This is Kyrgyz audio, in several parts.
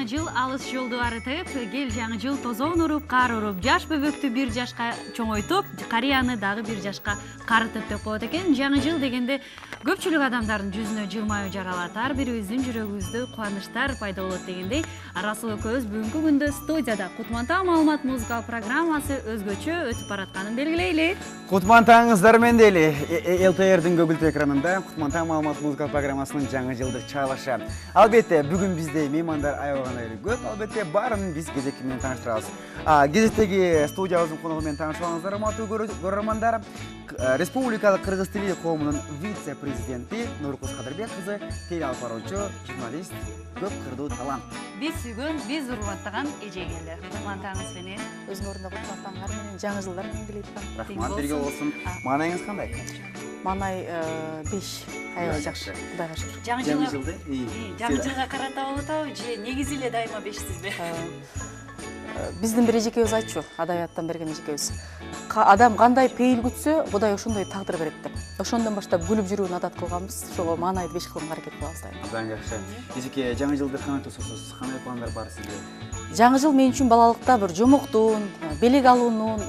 жаңы жыл алыс жолду арытып, кел жаңы жыл тозон уруп, кар уруп, жаш бөбөктү бир жашка чоңойтуп, карыяны дагы бир жашка карытып деп коет экен. Жаңы жыл дегенде көпчүлүк адамдардын жүзүнө жылмаюу жаралат, ар бирибиздин жүрөгүбүздө кубанычтар пайда болот дегендей. Расул экөөбүз бүгүнкү күндө студияда Кутман-таң маалымат музыкалык программасы өзгөчө өтүп баратканын белгилейли. Кутман-таңыңыздар менде эле ЛТРдин көгүлтү экранында Кутман-таң маалымат музыкалык программасынын жаңы жылдык чыгарылышы. Албетте, бүгүн бизде меймандар аябагандай эле көп. Албетте, баарын биз кезекти менен тааныштырабыз. Кезектеги студиябыздын коногу менен таанышып алыңыздар, урматтуу көрөрмандар. Республикалык кыргыз тили коомунун вице-президенти Нуркуз Кадырбек кызы, теле алып баруучу, журналист, көп кырдуу талант. Биз сүйгөн, биз урматтаган эжегелер. Кутман-таңыңыз менен. Өзүңөрдө Кутман-таңыңар менен жаңы жылдар менен келет. Рахмат, бирге болсун. Маанайыңыз кандай? Маанай 5 аябай жакшы. Кудайга шүкүр. Жаңы жылга карата болуп атабы же негизи эле дайыма 5сизби? Биздин бир эжекебиз айтчу, адабияттан берген эжекебиз. Адам кандай пейил күтсө, Кудай ошондой тагдыр берет деп. Ошондон баштап күлүп жүрүүнү адат кылганбыз. Ошого маанайды 5 кылганга аракет кылабыз дайыма. Абдан жакшы. Эжеке, жаңы жылды кандай тососуз? Кандай пландар бар сизде? Жаңы жыл мен үчүн балалыкта бир жомоктун, белек алуунун,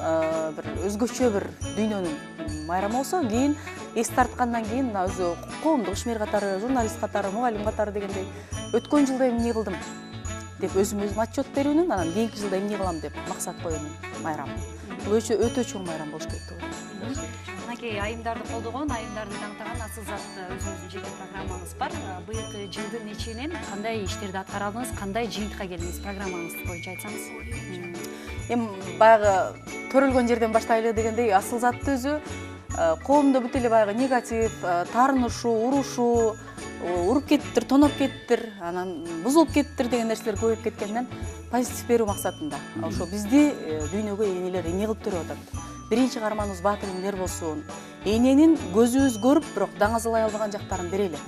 бир өзгөчө бир дүйнөнүн майрамы болсо, кийин эс тарткандан кийин өзү коомдук ишмер катары, журналист катары, мугалим катары дегендей өткөн жылда эмне кылдым деп өзүм отчет берүүнүн, анан кийинки жылда эмне кылам деп максат коюунун майрамы. Бул өтө чоң майрам болуш керек деп ойлойм. Анакей айымдарды колдогон, айымдарды таңтаган асыл зат өзүңүздүн жеке программаңыз бар. Быйылкы жылдын неченен кандай иштерди аткара алдыңыз, кандай жыйынтыкка келдиңиз, программаңыз боюнча айтсаңыз? Эми баягы көрүлгөн жерден баштайлы дегендей, асыл затты өзү коомдо бүт эле баягы негатив, таарынышуу, урушуу, уруп кеттир, тоноп кеттир, анан бузулуп кеттир деген нерселер көбөйүп кеткенден позитив берүү максатында. Ошо бизди дүйнөгө энелер эне кылып төрөп атат. Биринчи каарманыбыз Баатыр эмнелер болсун. Эненин көзүбүз көрүп, бирок даңазалай албаган жактарын берели.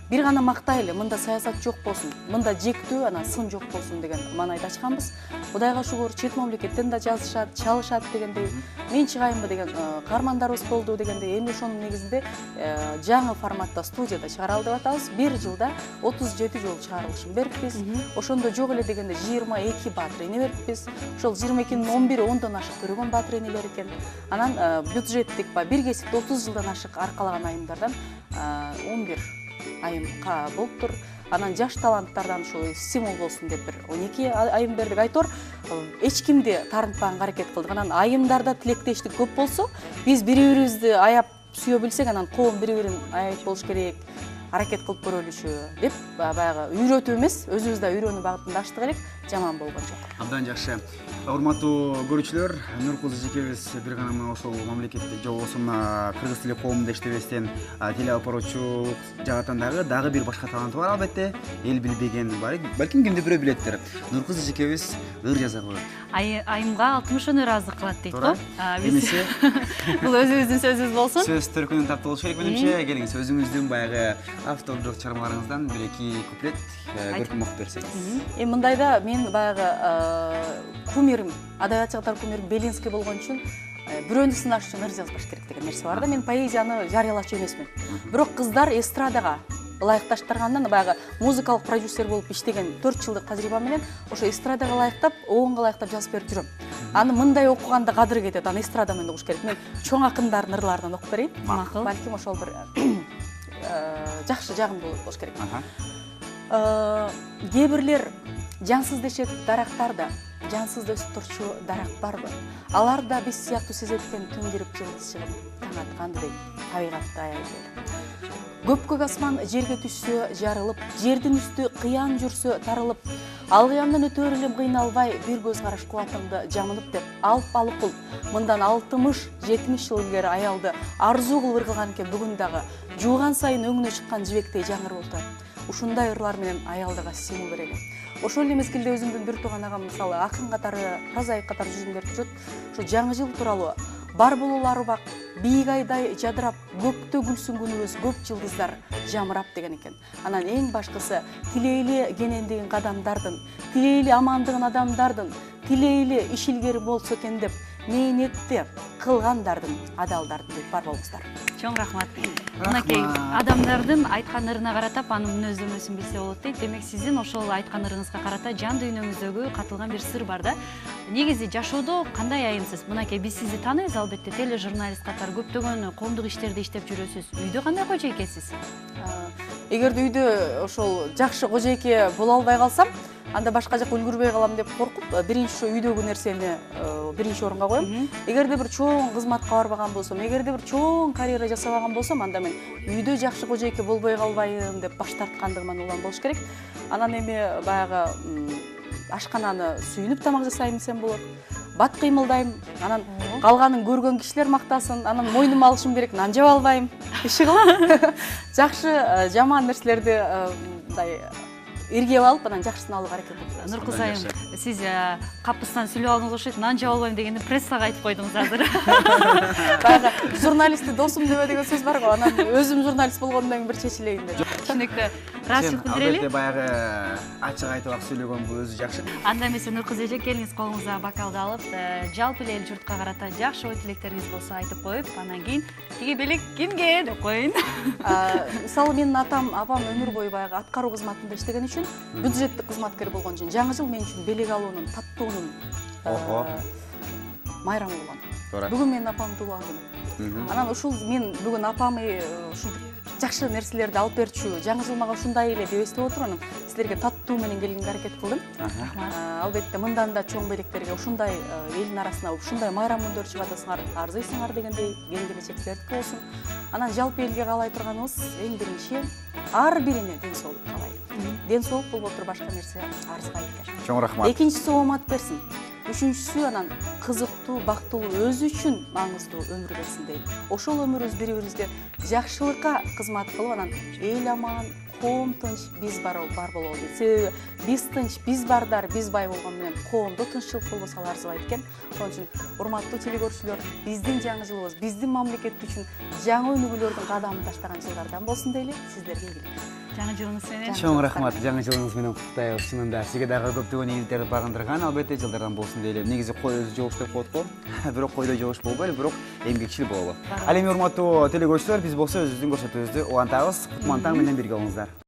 Бир гана мактайлы, мында саясат жок болсун, мында жектүү, анан сын жок болсун деген маанайды ачканбыз. Кудайга шүгүр, чет мамлекеттен да жазышат, чалышат дегендей, мен чыгайынбы деген каармандарыбыз болду дегендей. Эми ошонун негизинде жаңы форматта студияда чыгаралы деп атабыз. Бир жылда 37 жолу чыгарылышын бериппиз. Ошондо жок эле дегенде 22 Баатыр эне бериппиз. Ошол 22нин 11 10дон ашык төрөгөн Баатыр энелер экен. Анан бюджеттик бир кесипте 30 жылдан ашык аркалаган айымдардан 11 айымка болуптур. Анан жаш таланттардан ушул стимул болсун деп бир 12 айым бердик. Айтор эч кимди таарынтпаганга аракет кылдык. Анан айымдарда тилектештик көп болсо, биз бири-бирибизди аяп сүйө билсек, анан коом бири-бирин аябай болуш керек, аракет кылып көрөлүшү деп баягы үйрөтүү эмес, өзүбүз да үйрөнүү багытында аштык элек, жаман болгон жок. Абдан жакшы. Урматтуу көрүүчүлөр, Нуркуз эжекебиз бир гана мына ошол мамлекетте же болбосо мына кыргыз тили коомунда иштебестен теле алып баруучулук жагатан дагы бир башка таланты бар албетте. Эл билбеген бар. Балким кимди бирөө билеттир. Нуркуз эжекебиз ыр жаза коет. Айымга 60 өнөр аздык кылат дейт го. Эмесе? Бул өзүбүздүн сөзүбүз болсун. Сөз төркүнүн тапталышы керек менимче. Келиңиз, өзүңүздүн баягы автордук чыгармаларыңыздан бир эки куплет көркөм окуп берсеңиз. Эми мындайда мен баягы кумирим, адабиятчылар кумирим Белинский болгон үчүн бирөөнү сынаш үчүн ыр жазбаш керек деген нерсе бар да. Мен поэзияны жарыялачу эмесмин. Бирок кыздар эстрадага ылайыкташтыргандан баягы музыкалык продюсер болуп иштеген 4 жылдык тажрыйба менен ошо эстрадага ылайыктап, оонго ылайыктап жазып берип жүрөм. Аны мындай окуганда кадыры кетет, аны эстрада менен окуш керек. Мен чоң акындардын ырларынан окуп берейин. Макул. Балким ошол бир жакшы жагымдуу болуш керек. Кээ бирлер жансыз дешет дарактарда, жансыз өсүп турчу дарак барбы? Алар да биз сыяктуу сезет экен, түн кирип жылдыз чыгып, таң атканды дейт, табигатты аябай. Көпкөк асман жерге түшсө жарылып, жердин үстү кыян жүрсө тарылып, ал кыяндан өтөр элем кыйналбай, бир көз караш кубатымды жамылып деп, алып кул, мындан 60-70 жыл илгери аялды арзуу кылып ыргылган экен, бүгүн дагы жууган сайын өңүнө чыккан жибектей жаңырып отурат. Ушундай ырлар менен аялдыга стимул берели. Ошол эле мезгилде өзүмдүн бир тууган агам мисалы акын катары, прозаик катары жүзүм берип жүрөт. Ошо жаңы жыл тууралуу бар болуулары бак, бийик айдай жадырап, көктө күлсүн күнүбүз, көп жылдыздар жамырап деген экен. Анан эң башкысы тилейли кенендигин кадамдардын, тилейли амандыгын адамдардын, тилейли иш илгери болсо экен деп мээнетти кылгандардын, адалдардын деп бар болуңуздар. Чоң рахмат. Мынакей адамдардын айткан ырына карата анын мүнөздөмөсүн билсе болот дейт. Демек сиздин ошол айткан ырыңызга карата жан дүйнөңүздөгү катылган бир сыр бар да. Негизи жашоодо кандай айымсыз? Мынакей биз сизди тааныйбыз, албетте тележурналист катары көптөгөн коомдук иштерде иштеп жүрөсүз. Үйдө кандай кожойкесиз? Эгерде үйдө ошол жакшы кожойке боло албай калсам, анда башка жака үлгүрбөй калам деп коркуп, биринчи ошо үйдөгү нерсени биринчи орунга коем. Эгерде бир чоң кызматка барбаган болсом, эгерде бир чоң карьера жасабаган болсом, анда мен үйдө жакшы кожойке болбой калбайын деп баш тарткандыгыман улам болуш керек. Анан эми баягы ашкананы сүйүнүп тамак жасайм десем болот. Бат кыймылдайм, анан калганын көргөн кишилер мактасын, анан мойнума алышым керек, нан жеп албайм. Иши кылып, жакшы жаман нерселерди мындай иргеп алып, анан жакшысын алууга аракет кылып. Нуркыз айым, сиз капыстан сүйлөп алганыңыз окшойт, нан жеп албайм дегенди прессага айтып койдуңуз азыр. Баягы журналистти досум дебе деген сөз бар го, анан өзүм журналист болгондон кийин бир чечилейин деп. Түшүнүктүү. Ыраазычылык билдирели. Албетте баягы ачык айтып ак сүйлөгөн бул өзү жакшы. Анда эмесе Нуркыз эже, келиңиз колуңузга бокалды алып, жалпы эле эл журтка карата жакшы ой тилектериңиз болсо айтып коюп, анан кийин тиги белек кимге деп коюн. Мисалы менин апам өмүр бою баягы аткаруу кызматында иштеген үчүн, бюджеттик кызматкер болгон үчүн жаңы жыл мен үчүн белек алуунун, таттуунун майрамы болгон. Бүгүн менин апамдын туулган күнү. Анан ушул мен бүгүн апамы ушинтип жакшы нерселерди алып берчү, жаңы жыл мага ушундай эле деп эстеп отуруп, анан силерге таттуу менен келгенге аракет кылдым. Албетте мындан да чоң белектерге ушундай элдин арасына ушундай майрам күндөр чыгып атасыңар, арзыйсыңар дегендей келгенче силердики болсун. Анан жалпы элге каалай турганыбыз эң биринчи ар бирине ден соолук каалайлы. Ден соолук болбой туруп башка нерсе арызга айткер. Чоң рахмат. Экинчиси оомат берсин. Үчүнчүсү анан кызыктуу, бактылуу, өзү үчүн маңыздуу өмүр берсин дейт. Ошол өмүрүбүз бири-бирибизге жакшылыкка кызмат кылып, анан эл аман, коом тынч, биз бар бололу дейт. Себеби биз тынч, биз бардар, биз бай болгон менен коомдо тынччылык болбосо ал арзыбайт экен. Ошон үчүн урматтуу телекөрүүчүлөр, биздин жаңы жылыбыз, биздин мамлекет үчүн жаңы өнүгүүлөрдүн кадамын таштаган жылдардан болсун дейли. Сиздерге ийгилик. Жаңы жылыңыз менен. Чоң рахмат. Жаңы жылыңыз менен куттуктайбыз. Чынында сизге дагы көптөгөн ийгиликтерди багындырган, албетте жылдардан болсун дейли. Негизи кой өзү жогуш деп коет го. Бирок койдой жогуш болбойлу, бирок эмгекчил бололу. Ал эми урматтуу телекөрүүчүлөр, биз болсо өзүбүздүн көрсөтүүбүздү улантабыз. Кутман таң менен бирге болуңуздар.